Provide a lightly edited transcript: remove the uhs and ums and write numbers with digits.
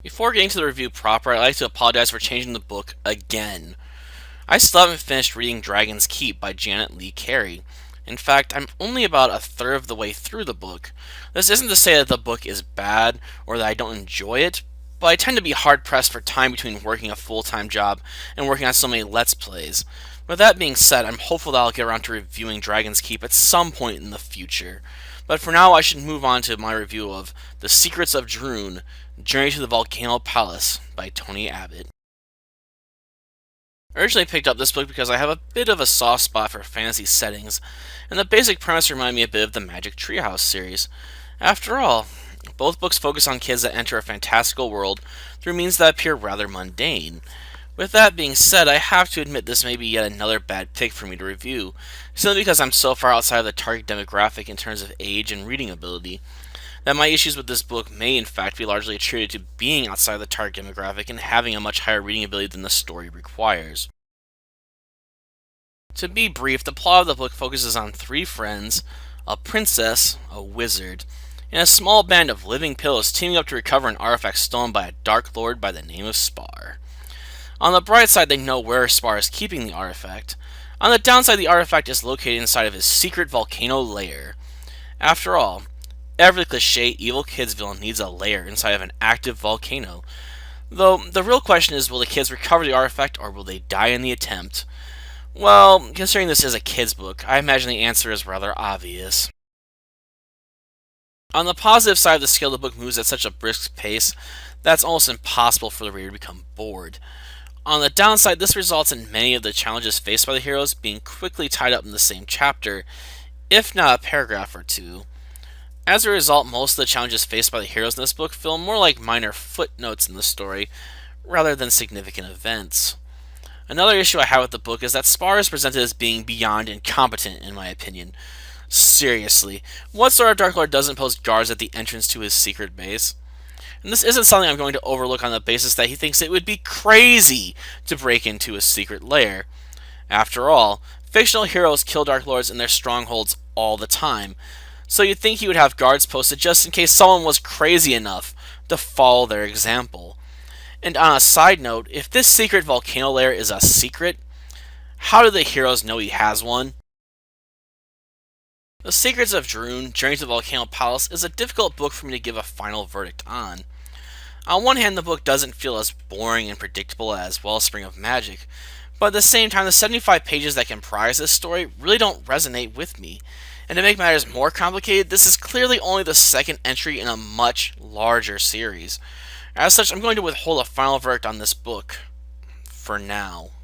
Before getting to the review proper, I'd like to apologize for changing the book again. I still haven't finished reading Dragon's Keep by Janet Lee Carey. In fact, I'm only about a third of the way through the book. This isn't to say that the book is bad or that I don't enjoy it, but I tend to be hard pressed for time between working a full time job and working on so many Let's Plays. With that being said, I'm hopeful that I'll get around to reviewing Dragon's Keep at some point in the future. But for now, I should move on to my review of The Secrets of Droon, Journey to the Volcano Palace by Tony Abbott. I originally picked up this book because I have a bit of a soft spot for fantasy settings, and the basic premise reminded me a bit of the Magic Treehouse series. After all, both books focus on kids that enter a fantastical world through means that appear rather mundane. With that being said, I have to admit this may be yet another bad pick for me to review, simply because I'm so far outside of the target demographic in terms of age and reading ability, that my issues with this book may in fact be largely attributed to being outside the target demographic and having a much higher reading ability than the story requires. To be brief, the plot of the book focuses on three friends, a princess, a wizard, and a small band of living pillows teaming up to recover an artifact stolen by a dark lord by the name of Spar. On the bright side, they know where Spar is keeping the artifact. On the downside, the artifact is located inside of his secret volcano lair. After all, every cliche evil kids villain needs a lair inside of an active volcano. Though, the real question is, will the kids recover the artifact or will they die in the attempt? Well, considering this is a kids' book, I imagine the answer is rather obvious. On the positive side of the scale, the book moves at such a brisk pace that it's almost impossible for the reader to become bored. On the downside, this results in many of the challenges faced by the heroes being quickly tied up in the same chapter, if not a paragraph or two. As a result, most of the challenges faced by the heroes in this book feel more like minor footnotes in the story, rather than significant events. Another issue I have with the book is that Spar is presented as being beyond incompetent, in my opinion. Seriously, what sort of Dark Lord doesn't post guards at the entrance to his secret base? And this isn't something I'm going to overlook on the basis that he thinks it would be crazy to break into his secret lair. After all, fictional heroes kill Dark Lords in their strongholds all the time, so you'd think he would have guards posted just in case someone was crazy enough to follow their example. And on a side note, if this secret volcano lair is a secret, how do the heroes know he has one? The Secrets of Droon, Journey to the Volcano Palace is a difficult book for me to give a final verdict on. On one hand, the book doesn't feel as boring and predictable as Wellspring of Magic, but at the same time, the 75 pages that comprise this story really don't resonate with me. And to make matters more complicated, this is clearly only the second entry in a much larger series. As such, I'm going to withhold a final verdict on this book. For now.